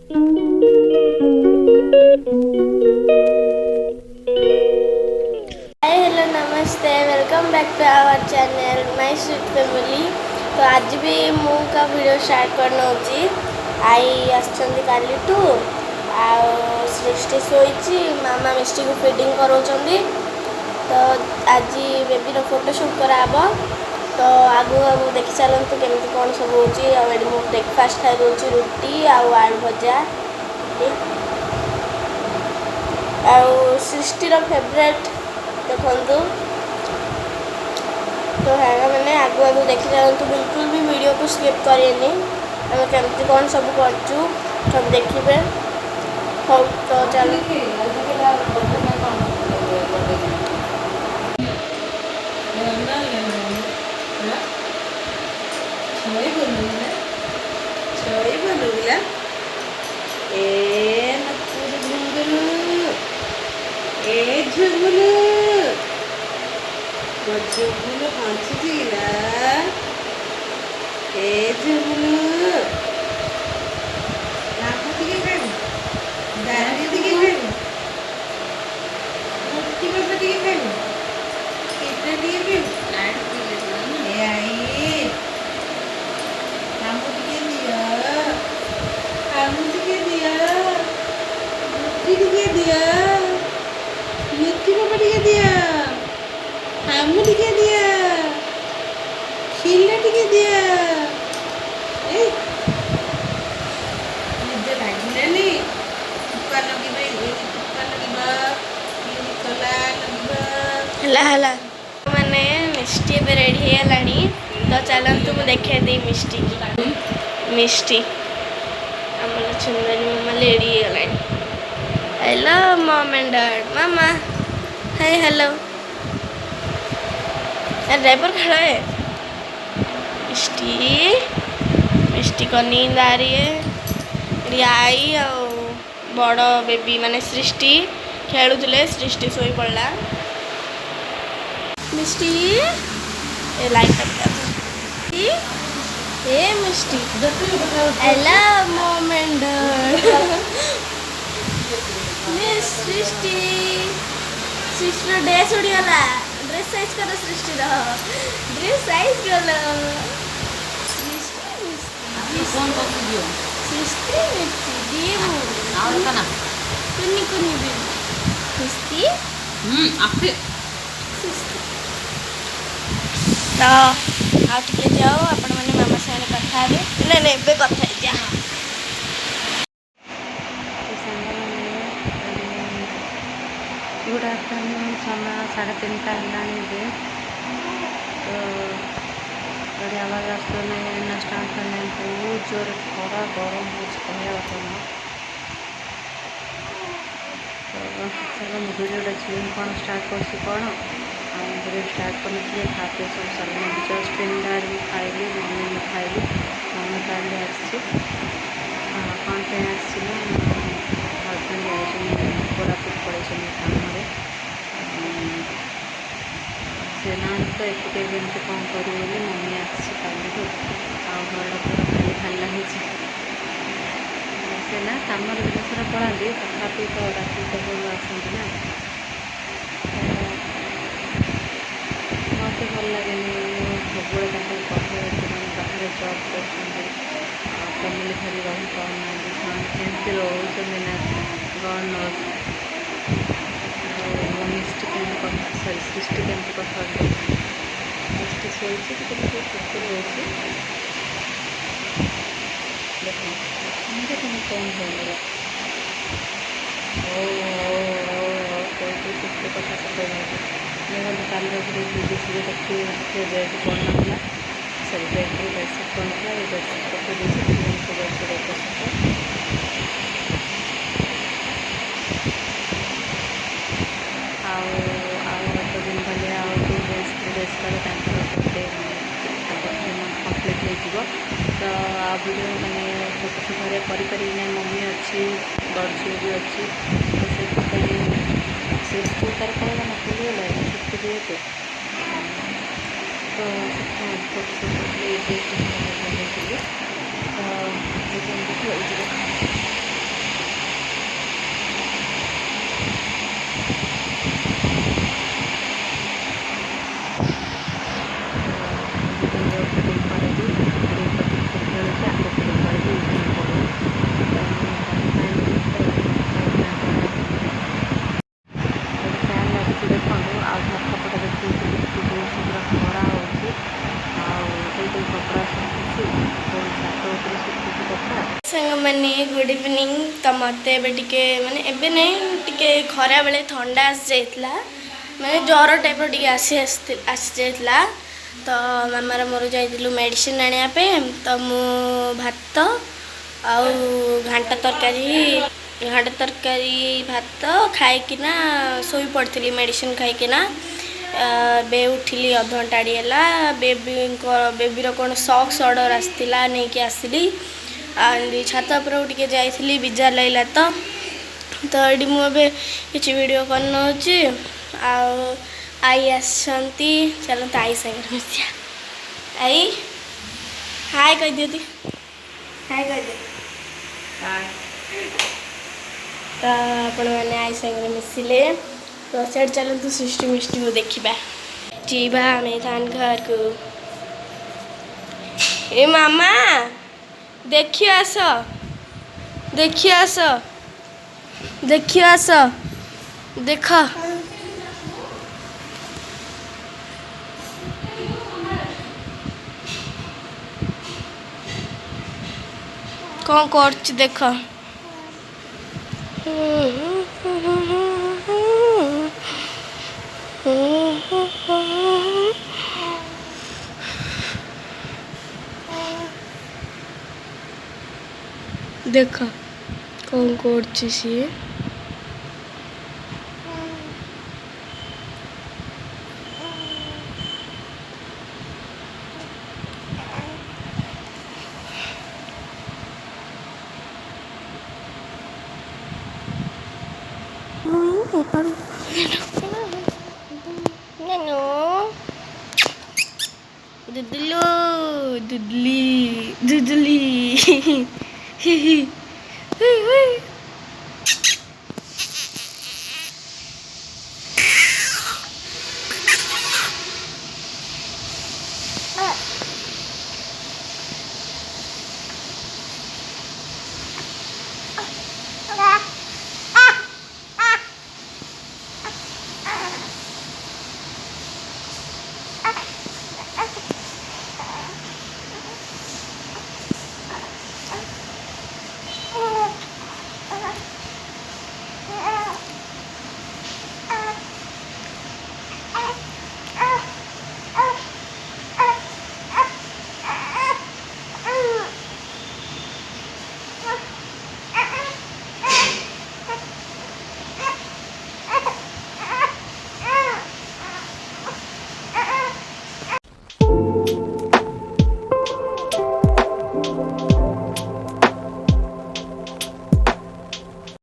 Hello नमस्ते, welcome back to our channel my sweet family. तो आज भी मु का वीडियो स्टार्ट करना होची। आई आछंदी कालीटू आ सृष्टि सोईची, मामा मिष्टी को फीडिंग करोचंदी। तो आज बेबी रो फोटोशूट कराबो। तो आगु आगु देखि चलंतु केमती कोन सब होची। आ एडी मु ब्रेकफास्ट खाइ रोची, रुटी आ आलू भजा। आ सृष्टि रो फेवरेट देखु। तो है मैंने आगु आगु देखी जातु, बिल्कुल भी वीडियो को स्किप करेनि। आम केमती कौन सब करचु सब देखिए। हो तो चलो झुमुलु हंसुला ए झुमुलु नाक दिखे खाइबु दाढ़ी दिखे खाइबु मोटी बाबा दिखे खाइबु केटा दिखे खाइबु लाइट दिखे ए आई हमको दिखे दिया हमको दिखे दिया मोटी दिखे दिया मोटी बाबा दिखे दिया हमको दिखे दिया खिला दिखे दिया मुझे लागिलानी टीका लगिबा टीका लगिबा तला लगिबा हला हला माने मिष्टी पे रेडी है लानी। तो चलंतु मु देखे दी मिष्टी मिष्टी हमला सुंदरी मम्मा लेडी है लानी। Hello mom and dad. Mama hi hello. Driver खड़ा है। मिष्टी मिष्टी को नींद आ रही है। आई और बड़ बेबी माने सृष्टि खेलुले। सृष्टि सोई पड़ा। मिष्टी ए लाइट ए Mishti hello mom and dad. Miss Srishti Srishti dress उड़ीगला। ड्रेस साइज कर सृष्टि ड्रेस साइज कर कौन कौन दियो सृष्टि मिष्टी देबू और कना कुन्नी कुन्नी भी सृष्टि आपे सृष्टि। तो आ टिके जाओ आपण माने मामा साने कथा हेबे। नै नै बे कथा जा गुड आफ्टरनून समय 3:30 है। तो गाड़ी आवाज आसो ना स्टार्ट करना बहुत जोर खरा गरम हो कहवा बात ना। तो चलो वीडियोटा छुई कौन स्टार्ट कर कौन वीडियो स्टार्ट कर खाते सब सारे जस्ट 3 भी खाइली मम्मी भी खाइली मम्मी काली आसी कौन पे आसना हजबैंड जाए कोरापुट पड़े काम से ना तो एकुटे जमी कौन करी मम्मी आसी काली घर पूरा खाली खाला से ना कम दिन सारा पढ़ाती तथापि तो राति सब आसती ना मत भल लगे सब कहे बाहर जब कर फैमिली खाली रही पाना केमती रोचंदी ना गण मिष्टी के सरी सृष्टि केमती कथा मिष्टि शोची सुखी रोचे देख तुम कौन हो सुखी कथा सब काली देखिए देखिए बेड कौन ना सरी बेड बेडसीट कौन था ये बेडसीट पकड़ तो दिन भले आउ 2 days 3 days बर्थडे कम्प्लीट हो। तो आ वीडियो मैंने फोटो घरे करी मम्मी अच्छी बड़ झील भी अच्छी तो से स्कूल तार कहला ना खुलीगला छुट्टी जेहेतु तो फोटो गुड इवनिंग। तो मत टे माने एबे नहीं टे खरा बेले ठंडा आसी जाइतला माने ज्वर टाइप टे आसी जाइतला। तो मामार मोर जाइलु मेडिसिन आने पे। तो मु भात आउ घांट तरकारी भात खाइकिना शोई पड़ी मेडिसिन खाइकिना बे उठिली अध घंटाड़ी है। बेबीर कौन सॉक्स ऑर्डर आसला नहीं कि आसली छात पर टे जाइली बिजार लगे तो ये मुझे किसी वीडियो करना आई आसती चलो तो आई सागर मिसिया आई हाय कह दियो हाय कह दे तो आपण मैंने आई सागर मिसिले तो सेठ चलतु सृष्टि मिष्टि को देखा जीवा मेधान घर को। ए मामा देखियो आस देखियो आस देखियो आस देख कौन कर देख देख कौन कर सी दुदलो दुदली दुदली